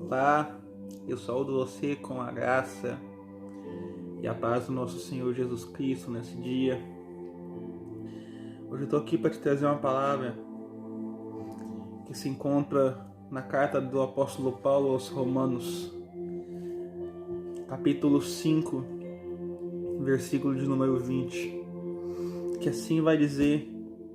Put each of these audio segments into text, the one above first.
Olá, eu saúdo você com a graça e a paz do nosso Senhor Jesus Cristo nesse dia. Hoje eu estou aqui para te trazer uma palavra que se encontra na carta do apóstolo Paulo aos Romanos, capítulo 5, versículo de número 20, que assim vai dizer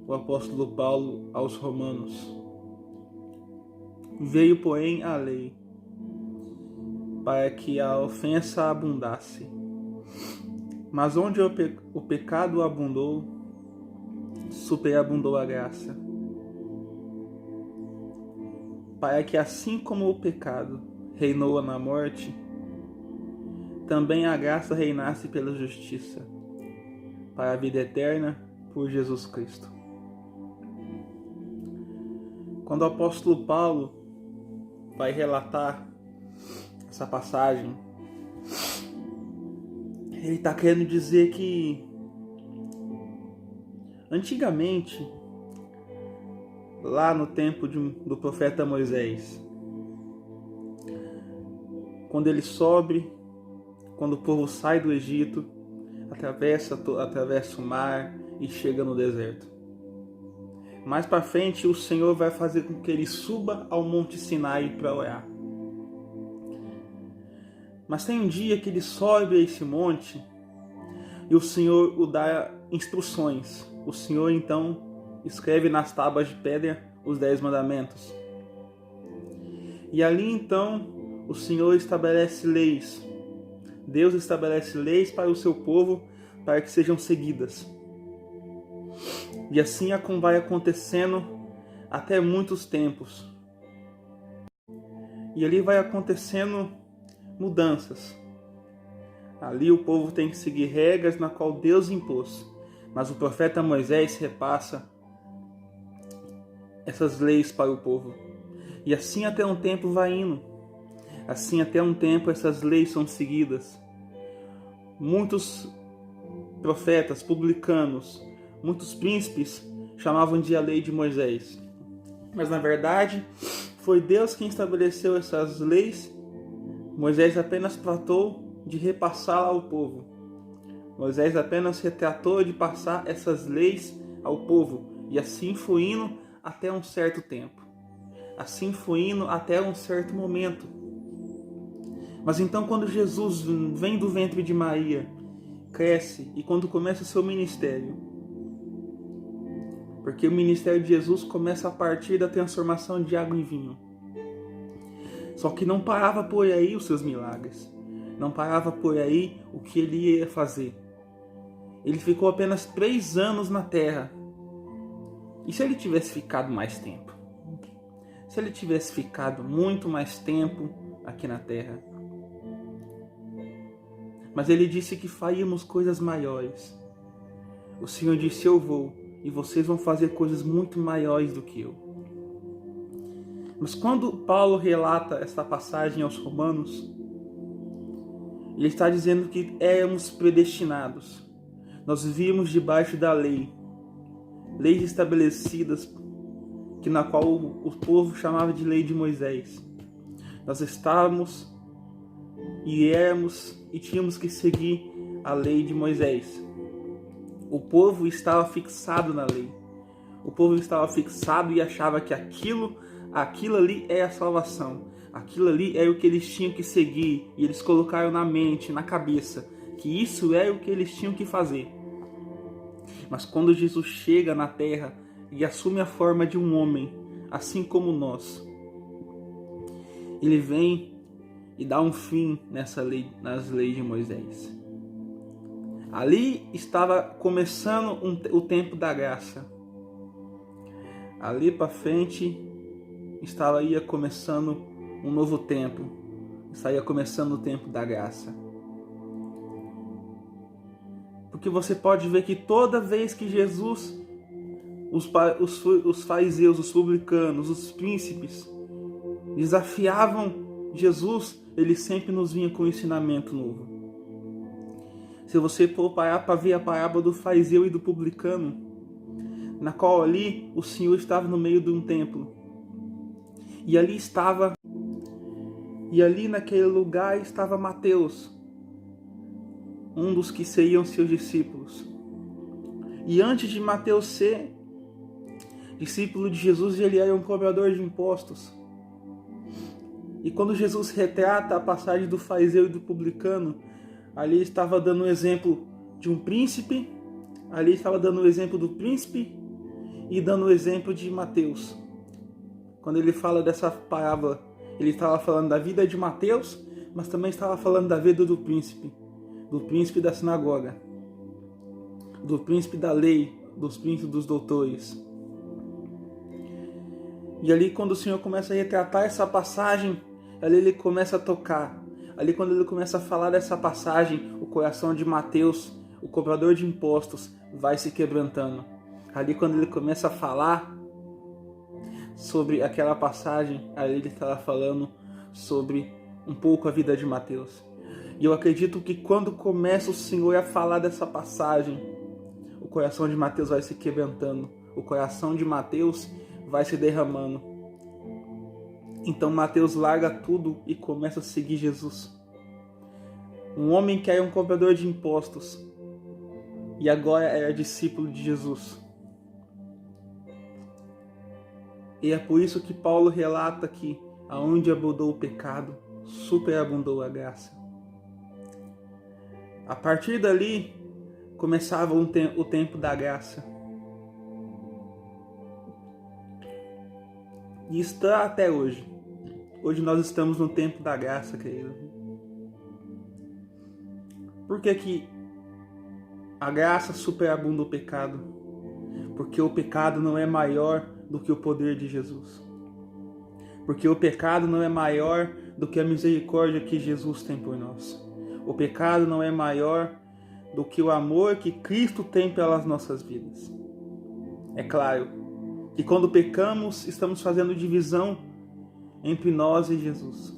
o apóstolo Paulo aos Romanos: veio, porém, a lei, para que a ofensa abundasse. Mas onde o pecado abundou, superabundou a graça. Para que assim como o pecado reinou na morte, também a graça reinasse pela justiça, para a vida eterna por Jesus Cristo. Quando o apóstolo Paulo vai relatar essa passagem, ele está querendo dizer que antigamente, lá no tempo do profeta Moisés, quando ele sobe, quando o povo sai do Egito, atravessa o mar e chega no deserto. Mais para frente, o Senhor vai fazer com que ele suba ao Monte Sinai para orar. Mas tem um dia que ele sobe a esse monte e o Senhor o dá instruções. O Senhor então escreve nas tábuas de pedra os 10 mandamentos. E ali então o Senhor estabelece leis. Deus estabelece leis para o seu povo para que sejam seguidas. E assim vai acontecendo até muitos tempos. E ali vai acontecendo mudanças. Ali o povo tem que seguir regras na qual Deus impôs. Mas o profeta Moisés repassa essas leis para o povo. E assim até um tempo vai indo. Assim até um tempo essas leis são seguidas. Muitos profetas, publicanos, muitos príncipes chamavam de a lei de Moisés. Mas na verdade foi Deus quem estabeleceu essas leis. Moisés apenas tratou de repassá-la ao povo. Moisés apenas retratou de passar essas leis ao povo. E assim foi indo até um certo tempo. Assim foi indo até um certo momento. Mas então quando Jesus vem do ventre de Maria, cresce e quando começa o seu ministério, porque o ministério de Jesus começa a partir da transformação de água em vinho. Só que não parava por aí os seus milagres. Não parava por aí o que ele ia fazer. Ele ficou apenas 3 anos na terra. E se ele tivesse ficado mais tempo? Se ele tivesse ficado muito mais tempo aqui na terra? Mas ele disse que faríamos coisas maiores. O Senhor disse: eu vou, e vocês vão fazer coisas muito maiores do que eu. Mas quando Paulo relata esta passagem aos Romanos, ele está dizendo que éramos predestinados. Nós vivíamos debaixo da lei. Leis estabelecidas, na qual o povo chamava de lei de Moisés. Nós estávamos e éramos e tínhamos que seguir a lei de Moisés. O povo estava fixado na lei. O povo estava fixado e achava que aquilo ali é a salvação. Aquilo ali é o que eles tinham que seguir. E eles colocaram na mente, na cabeça, que isso é o que eles tinham que fazer. Mas quando Jesus chega na terra e assume a forma de um homem, assim como nós, ele vem e dá um fim nas leis de Moisés. Ali estava começando o tempo da graça. Ali para frente ia começando um novo tempo. Estaria começando o tempo da graça. Porque você pode ver que toda vez que Jesus, os fariseus, os publicanos, os príncipes desafiavam Jesus, ele sempre nos vinha com um ensinamento novo. Se você for parar para ver a parábola do fariseu e do publicano, na qual ali o Senhor estava no meio de um templo. E ali estava E ali naquele lugar estava Mateus, um dos que seriam seus discípulos. E antes de Mateus ser discípulo de Jesus, ele era um cobrador de impostos. E quando Jesus retrata a passagem do fariseu e do publicano, ali estava dando um exemplo de um príncipe, ali estava dando o exemplo do príncipe e dando o exemplo de Mateus. Quando ele fala dessa parábola, ele estava falando da vida de Mateus, mas também estava falando da vida do príncipe da sinagoga, do príncipe da lei, dos príncipes dos doutores. E ali quando o Senhor começa a retratar essa passagem, ali ele começa a tocar. Ali quando ele começa a falar dessa passagem, o coração de Mateus, o cobrador de impostos, vai se quebrantando. Ali quando ele começa a falar sobre aquela passagem, ali ele estava falando sobre um pouco a vida de Mateus. E eu acredito que quando começa o Senhor a falar dessa passagem, o coração de Mateus vai se quebrantando, o coração de Mateus vai se derramando. Então Mateus larga tudo e começa a seguir Jesus. Um homem que era um cobrador de impostos e agora era discípulo de Jesus. E é por isso que Paulo relata que aonde abundou o pecado, superabundou a graça. A partir dali, começava o tempo da graça. E está até hoje. Hoje nós estamos no tempo da graça, querido. Por que a graça superabunda o pecado? Porque o pecado não é maior do que o poder de Jesus. Porque o pecado não é maior do que a misericórdia que Jesus tem por nós. O pecado não é maior do que o amor que Cristo tem pelas nossas vidas. É claro que quando pecamos, estamos fazendo divisão entre nós e Jesus.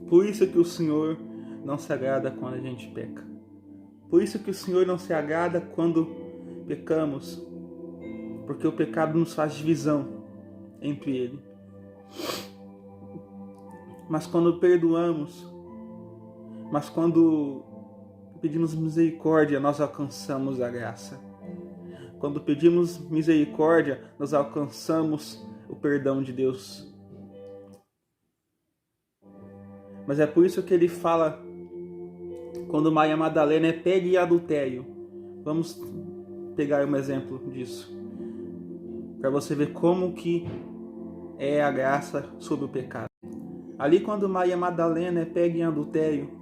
Por isso que o Senhor não se agrada quando a gente peca. Por isso que o Senhor não se agrada quando pecamos. Porque o pecado nos faz divisão entre Ele. Mas quando perdoamos, mas quando pedimos misericórdia, nós alcançamos a graça. Quando pedimos misericórdia, nós alcançamos o perdão de Deus. Mas é por isso que ele fala, quando Maria Madalena é pega em adultério. Vamos pegar um exemplo disso, para você ver como que é a graça sobre o pecado. Ali quando Maria Madalena é pega em adultério,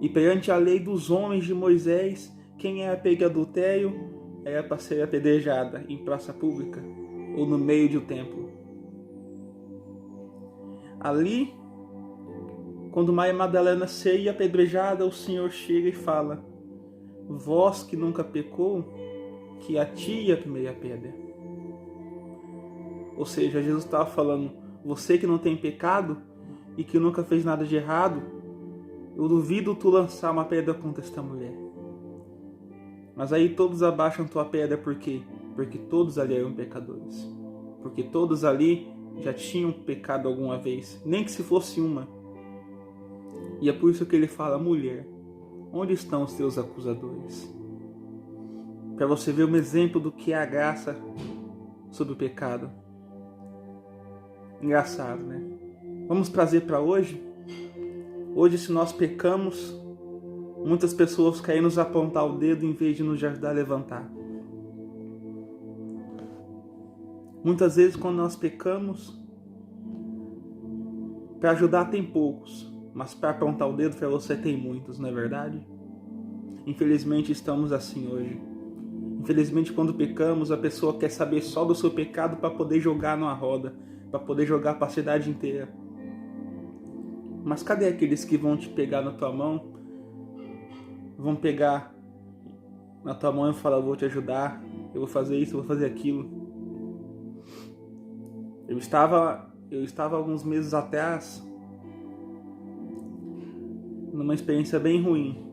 e perante a lei dos homens de Moisés, quem era pega em adultério era para ser apedrejada em praça pública ou no meio de um templo. Ali, quando Maria Madalena seria apedrejada, o Senhor chega e fala: vós que nunca pecou, que atire a primeira pedra. Ou seja, Jesus estava falando, você que não tem pecado e que nunca fez nada de errado, eu duvido tu lançar uma pedra contra esta mulher. Mas aí todos abaixam tua pedra, por quê? Porque todos ali eram pecadores. Porque todos ali já tinham pecado alguma vez, nem que se fosse uma. E é por isso que ele fala, mulher, onde estão os teus acusadores? Para você ver um exemplo do que é a graça sobre o pecado. Engraçado, né? Vamos trazer para hoje? Hoje, se nós pecamos, muitas pessoas querem nos apontar o dedo em vez de nos ajudar a levantar. Muitas vezes, quando nós pecamos, para ajudar tem poucos, mas para apontar o dedo para você tem muitos, não é verdade? Infelizmente, estamos assim hoje. Infelizmente, quando pecamos, a pessoa quer saber só do seu pecado para poder jogar numa roda, para poder jogar para a cidade inteira. Mas cadê aqueles que vão te pegar na tua mão? Vão pegar na tua mão e falar, eu vou te ajudar, eu vou fazer isso, eu vou fazer aquilo. Eu estava alguns meses atrás numa experiência bem ruim.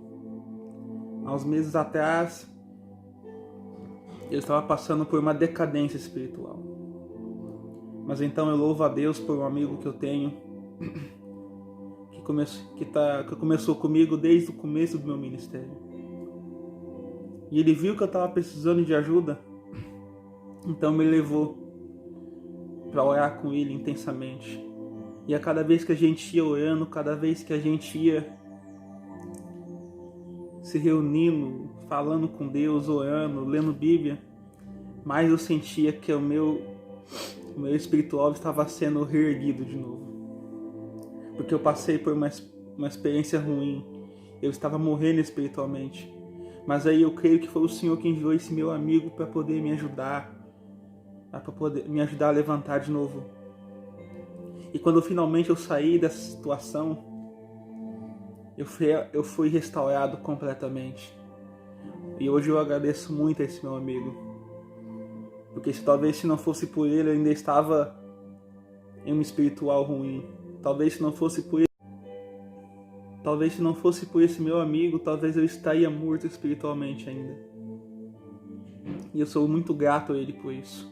Há uns meses atrás eu estava passando por uma decadência espiritual. Mas então eu louvo a Deus por um amigo que eu tenho, que começou comigo desde o começo do meu ministério. E ele viu que eu estava precisando de ajuda, então me levou para orar com ele intensamente. E a cada vez que a gente ia orando, cada vez que a gente ia se reunindo, falando com Deus, orando, lendo Bíblia, mais eu sentia que o meu espiritual estava sendo reerguido de novo. Porque eu passei por uma experiência ruim, eu estava morrendo espiritualmente. Mas aí eu creio que foi o Senhor que enviou esse meu amigo para poder me ajudar, a levantar de novo. E quando finalmente eu saí dessa situação, eu fui restaurado completamente. E hoje eu agradeço muito a esse meu amigo. Porque talvez se não fosse por ele, eu ainda estava em um espiritual ruim. Talvez se não fosse por esse meu amigo, talvez eu estaria morto espiritualmente ainda. E eu sou muito grato a ele por isso.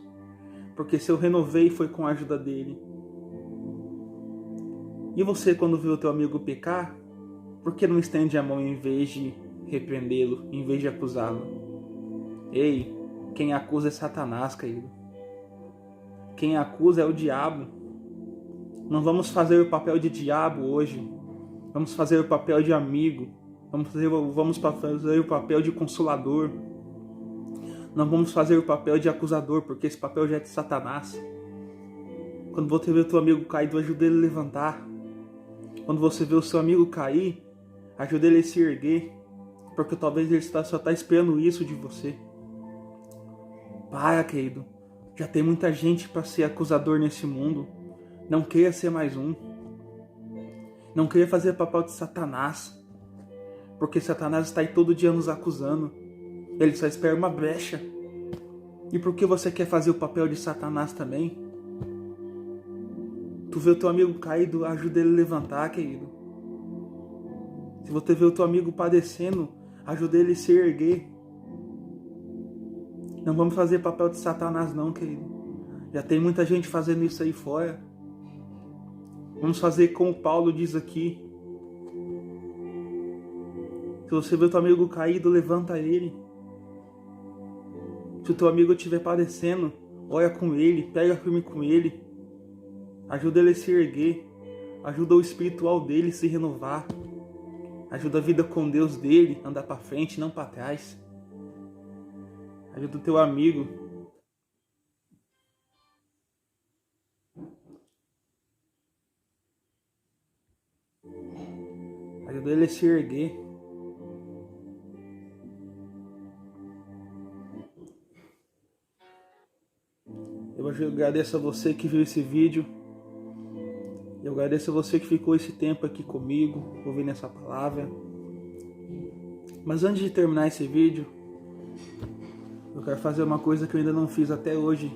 Porque se eu renovei, foi com a ajuda dele. E você, quando vê o teu amigo pecar, por que não estende a mão em vez de repreendê-lo, em vez de acusá-lo? Ei, quem acusa é Satanás, querido. Quem acusa é o diabo. Não vamos fazer o papel de diabo hoje. Vamos fazer o papel de amigo. Vamos fazer o papel de consolador. Não vamos fazer o papel de acusador, porque esse papel já é de Satanás. Quando você vê o teu amigo caído, ajuda ele a levantar. Quando você vê o seu amigo cair, ajuda ele a se erguer, porque talvez ele só está esperando isso de você. Para, querido. Já tem muita gente para ser acusador nesse mundo. Não queira ser mais um. Não queira fazer papel de Satanás, porque Satanás está aí todo dia nos acusando. Ele só espera uma brecha. E por que você quer fazer o papel de Satanás também? Tu vê o teu amigo caído, ajuda ele a levantar, querido. Se você vê o teu amigo padecendo, ajuda ele a se erguer. Não vamos fazer papel de Satanás não, querido. Já tem muita gente fazendo isso aí fora. Vamos fazer como Paulo diz aqui. Se você vê o teu amigo caído, levanta ele. Se o teu amigo estiver padecendo, ora com ele, pega firme com ele. Ajuda ele a se erguer. Ajuda o espiritual dele a se renovar. Ajuda a vida com Deus dele a andar para frente, não para trás. Ajuda o teu amigo. Ajuda ele a se erguer. Eu agradeço a você que viu esse vídeo. Eu agradeço a você que ficou esse tempo aqui comigo, ouvindo essa palavra. Mas antes de terminar esse vídeo, eu quero fazer uma coisa que eu ainda não fiz até hoje.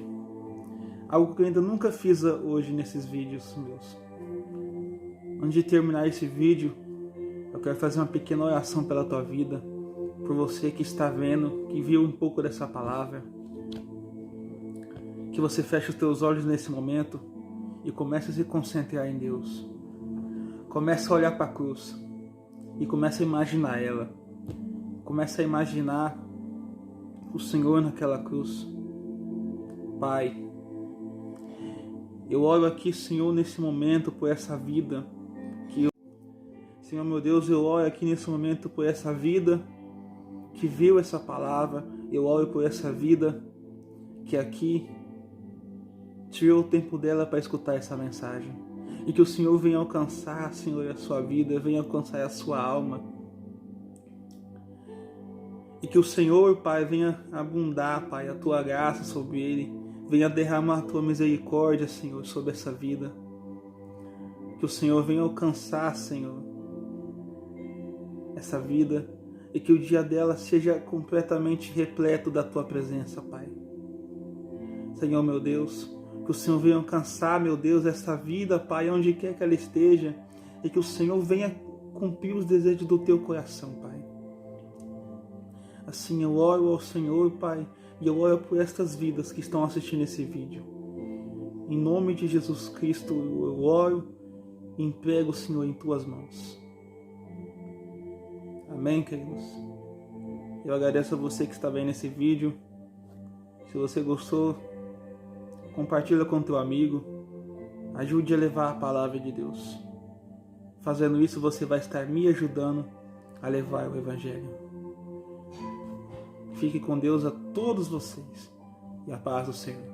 Algo que eu ainda nunca fiz hoje nesses vídeos meus. Antes de terminar esse vídeo, eu quero fazer uma pequena oração pela tua vida. Por você que está vendo, que viu um pouco dessa palavra. Que você feche os teus olhos nesse momento e comece a se concentrar em Deus. Comece a olhar para a cruz e comece a imaginar ela. Comece a imaginar o Senhor naquela cruz. Pai, eu oro aqui, Senhor, nesse momento por essa vida. Senhor, meu Deus, eu oro aqui nesse momento por essa vida que viu essa palavra. Eu oro por essa vida que aqui tirou o tempo dela para escutar essa mensagem. E que o Senhor venha alcançar, Senhor, a sua vida, venha alcançar a sua alma. E que o Senhor, Pai, venha abundar, Pai, a tua graça sobre ele. Venha derramar a tua misericórdia, Senhor, sobre essa vida. Que o Senhor venha alcançar, Senhor, essa vida. E que o dia dela seja completamente repleto da tua presença, Pai. Senhor, meu Deus, que o Senhor venha alcançar, meu Deus, essa vida, Pai, onde quer que ela esteja. E que o Senhor venha cumprir os desejos do teu coração, Pai. Assim eu oro ao Senhor, Pai, e eu oro por estas vidas que estão assistindo esse vídeo. Em nome de Jesus Cristo eu oro e entrego, Senhor, em tuas mãos. Amém, queridos? Eu agradeço a você que está vendo esse vídeo. Se você gostou, compartilha com teu amigo. Ajude a levar a palavra de Deus. Fazendo isso, você vai estar me ajudando a levar o Evangelho. Fique com Deus a todos vocês e a paz do Senhor.